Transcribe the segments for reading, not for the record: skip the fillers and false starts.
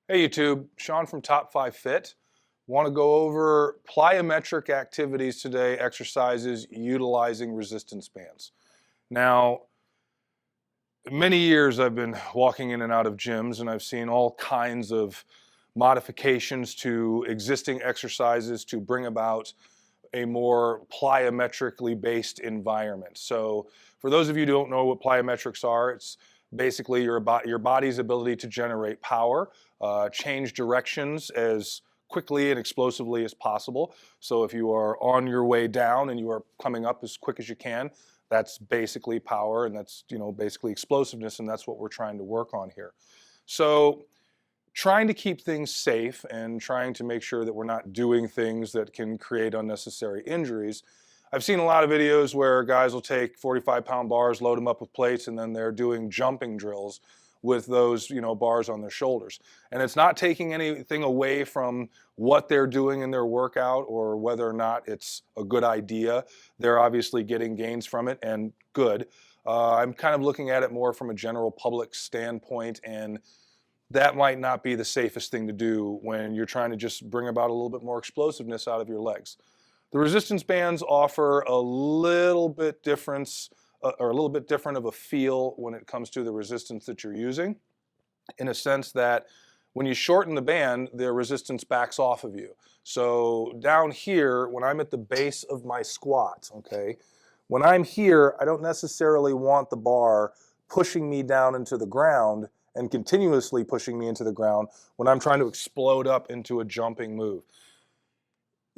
Hey YouTube, Sean from Top 5 Fit. Want to go over plyometric activities today, exercises utilizing resistance bands. Now, many years I've been walking in and out of gyms and I've seen all kinds of modifications to existing exercises to bring about a more plyometrically based environment. So for those of you who don't know what plyometrics are, it's basically your body's ability to generate power, change directions as quickly and explosively as possible. So if you are on your way down and you are coming up as quick as you can, that's basically power, and that's basically explosiveness, and that's what we're trying to work on here. So trying to keep things safe and trying to make sure that we're not doing things that can create unnecessary injuries. I've seen a lot of videos where guys will take 45-pound bars, load them up with plates, and then they're doing jumping drills with those bars on their shoulders. And it's not taking anything away from what they're doing in their workout or whether or not it's a good idea. They're obviously getting gains from it, and good. I'm kind of looking at it more from a general public standpoint, and that might not be the safest thing to do when you're trying to just bring about a little bit more explosiveness out of your legs. The resistance bands offer a little bit different of a feel when it comes to the resistance that you're using, in a sense that when you shorten the band, the resistance backs off of you. So down here, when I'm at the base of my squat, okay, when I'm here, I don't necessarily want the bar pushing me down into the ground and continuously pushing me into the ground when I'm trying to explode up into a jumping move.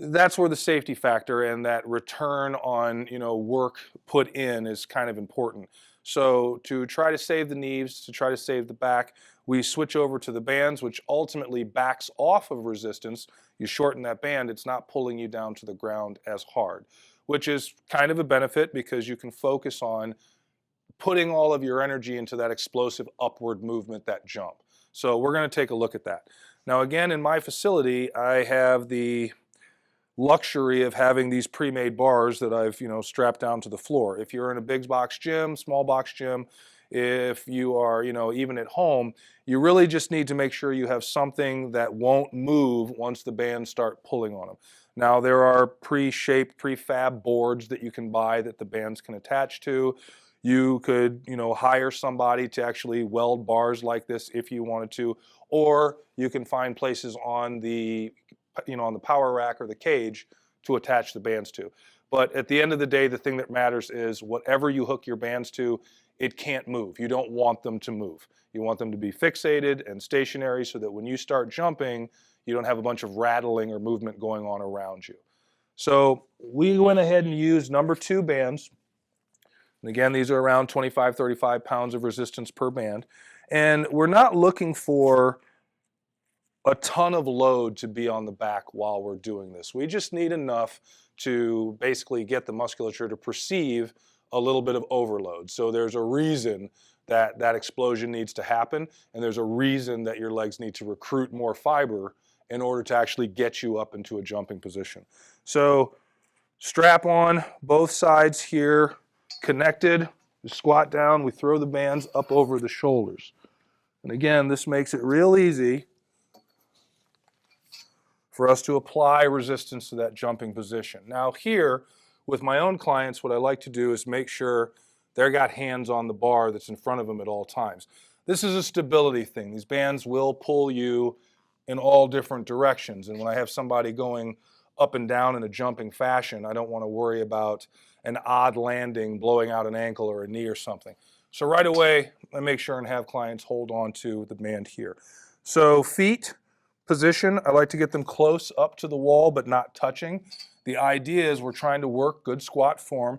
That's where the safety factor and that return on work put in is kind of important. So to try to save the knees, to try to save the back, we switch over to the bands, which ultimately backs off of resistance. You shorten that band, it's not pulling you down to the ground as hard, which is kind of a benefit because you can focus on putting all of your energy into that explosive upward movement, that jump. So we're going to take a look at that. Now again, in my facility, I have the luxury of having these pre-made bars that I've strapped down to the floor. If you're in a big box gym, small box gym, if you are even at home, you really just need to make sure you have something that won't move once the bands start pulling on them. Now there are pre-shaped, prefab boards that you can buy that the bands can attach to. You could hire somebody to actually weld bars like this if you wanted to, or you can find places on the on the power rack or the cage to attach the bands to. But at the end of the day, the thing that matters is whatever you hook your bands to, it can't move. You don't want them to move. You want them to be fixated and stationary so that when you start jumping, you don't have a bunch of rattling or movement going on around you. So we went ahead and used number 2 bands. And again, these are around 25, 35 pounds of resistance per band. And we're not looking for a ton of load to be on the back while we're doing this. We just need enough to basically get the musculature to perceive a little bit of overload. So there's a reason that that explosion needs to happen, and there's a reason that your legs need to recruit more fiber in order to actually get you up into a jumping position. So strap on both sides here, connected, you squat down, we throw the bands up over the shoulders. And again, this makes it real easy for us to apply resistance to that jumping position. Now here, with my own clients, what I like to do is make sure they've got hands on the bar that's in front of them at all times. This is a stability thing. These bands will pull you in all different directions. And when I have somebody going up and down in a jumping fashion, I don't want to worry about an odd landing, blowing out an ankle or a knee or something. So right away, I make sure and have clients hold on to the band here. So feet position, I like to get them close up to the wall but not touching. The idea is we're trying to work good squat form.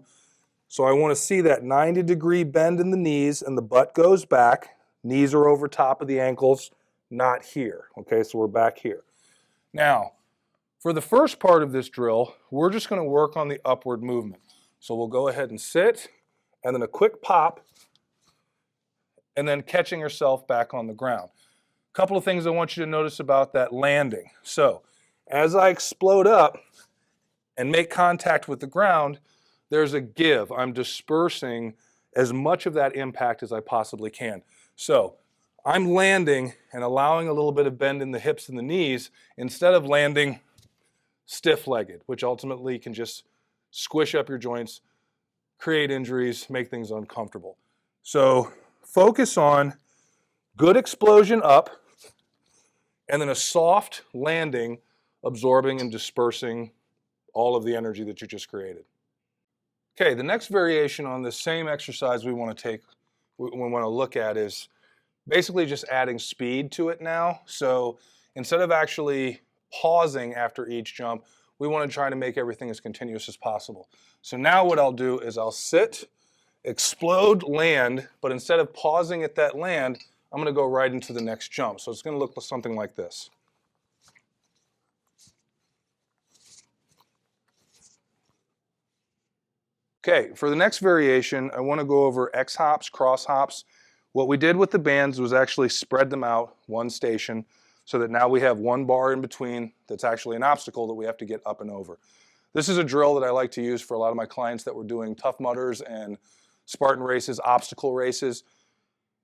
So I want to see that 90-degree bend in the knees and the butt goes back. Knees are over top of the ankles, not here. Okay, so we're back here. Now, for the first part of this drill, we're just going to work on the upward movement. So we'll go ahead and sit, and then a quick pop, and then catching yourself back on the ground. A couple of things I want you to notice about that landing. So as I explode up and make contact with the ground, there's a give. I'm dispersing as much of that impact as I possibly can. So I'm landing and allowing a little bit of bend in the hips and the knees instead of landing stiff-legged, which ultimately can just squish up your joints, create injuries, make things uncomfortable. So focus on good explosion up and then a soft landing, absorbing and dispersing all of the energy that you just created. Okay, the next variation on the same exercise we want to look at is basically just adding speed to it now. So instead of actually pausing after each jump, we want to try to make everything as continuous as possible. So now what I'll do is I'll sit, explode, land, but instead of pausing at that land, I'm going to go right into the next jump. So it's going to look something like this. Okay, for the next variation, I want to go over X hops, cross hops. What we did with the bands was actually spread them out one station so that now we have one bar in between that's actually an obstacle that we have to get up and over. This is a drill that I like to use for a lot of my clients that were doing Tough Mudders and Spartan races, obstacle races.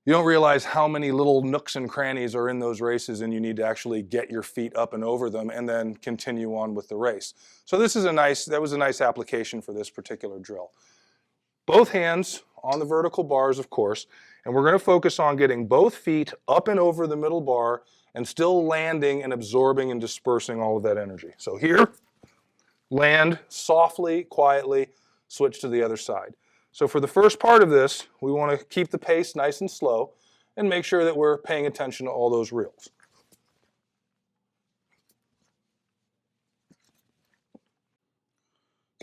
You don't realize how many little nooks and crannies are in those races, and you need to actually get your feet up and over them and then continue on with the race. So that was a nice application for this particular drill. Both hands on the vertical bars, of course, and we're going to focus on getting both feet up and over the middle bar and still landing and absorbing and dispersing all of that energy. So here, land softly, quietly, switch to the other side. So for the first part of this, we want to keep the pace nice and slow and make sure that we're paying attention to all those reels.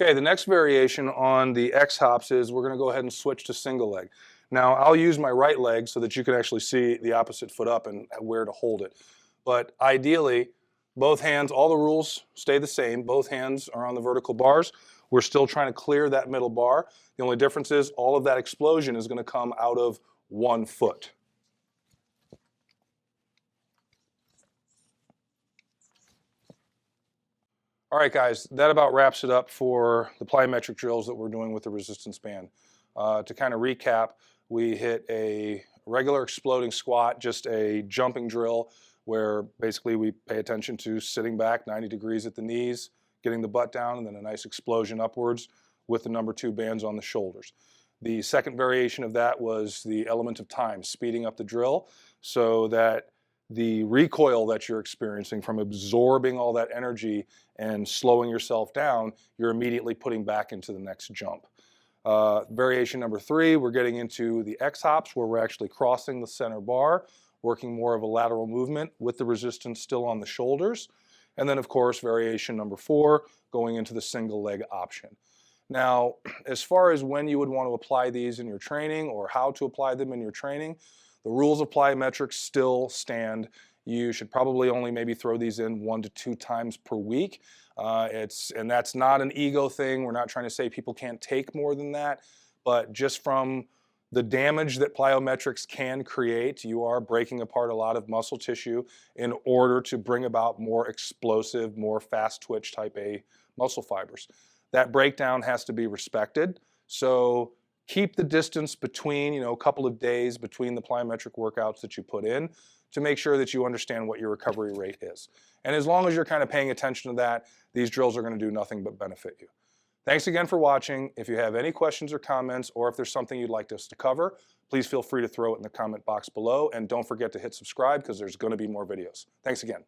Okay, the next variation on the X hops is we're going to go ahead and switch to single leg. Now I'll use my right leg so that you can actually see the opposite foot up and where to hold it. But ideally, both hands, all the rules stay the same. Both hands are on the vertical bars. We're still trying to clear that middle bar. The only difference is all of that explosion is going to come out of one foot. All right, guys, that about wraps it up for the plyometric drills that we're doing with the resistance band. To kind of recap, we hit a regular exploding squat, just a jumping drill where basically we pay attention to sitting back 90 degrees at the knees, getting the butt down, and then a nice explosion upwards with the number 2 bands on the shoulders. The second variation of that was the element of time, speeding up the drill so that the recoil that you're experiencing from absorbing all that energy and slowing yourself down, you're immediately putting back into the next jump. Variation number 3, we're getting into the X hops where we're actually crossing the center bar, working more of a lateral movement with the resistance still on the shoulders. And then of course, variation number 4, going into the single leg option. Now, as far as when you would want to apply these in your training or how to apply them in your training, the rules of plyometrics still stand. You should probably only maybe throw these in 1 to 2 times per week. And that's not an ego thing. We're not trying to say people can't take more than that, but just from the damage that plyometrics can create, you are breaking apart a lot of muscle tissue in order to bring about more explosive, more fast twitch type A muscle fibers. That breakdown has to be respected. So keep the distance between, a couple of days between the plyometric workouts that you put in to make sure that you understand what your recovery rate is. And as long as you're kind of paying attention to that, these drills are going to do nothing but benefit you. Thanks again for watching. If you have any questions or comments, or if there's something you'd like us to cover, please feel free to throw it in the comment box below. And don't forget to hit subscribe because there's going to be more videos. Thanks again.